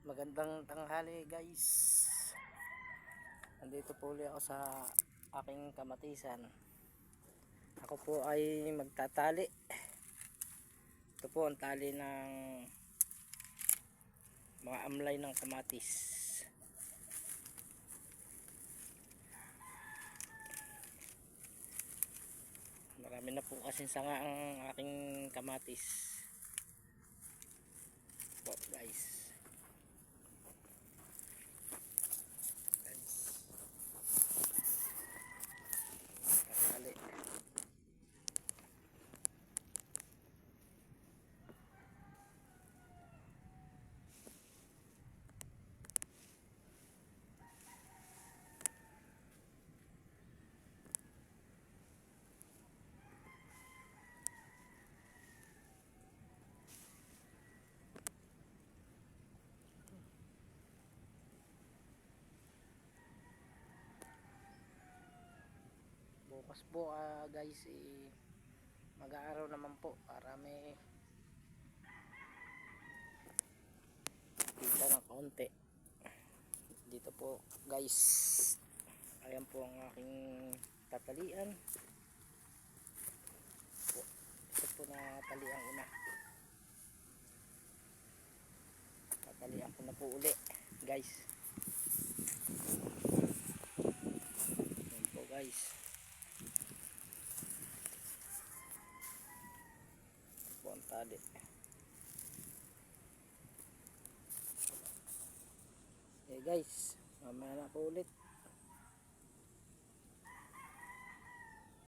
Magandang tanghali guys. Nandito po ulit ako sa aking kamatisan. Ako po ay magtatali. Ito po ang tali ng mga amlay ng kamatis. Marami na po kasing sanga ang aking kamatis. Po guys. Tatali. Bukas po guys mag-aaraw naman po para may kita ng konti. Dito po guys, ayan po ang aking tatalian po. Ito po na talian una, tatalian ko na po uli guys. Ayan po guys, ito po ang tali. Okay guys, mamaya na po ulit.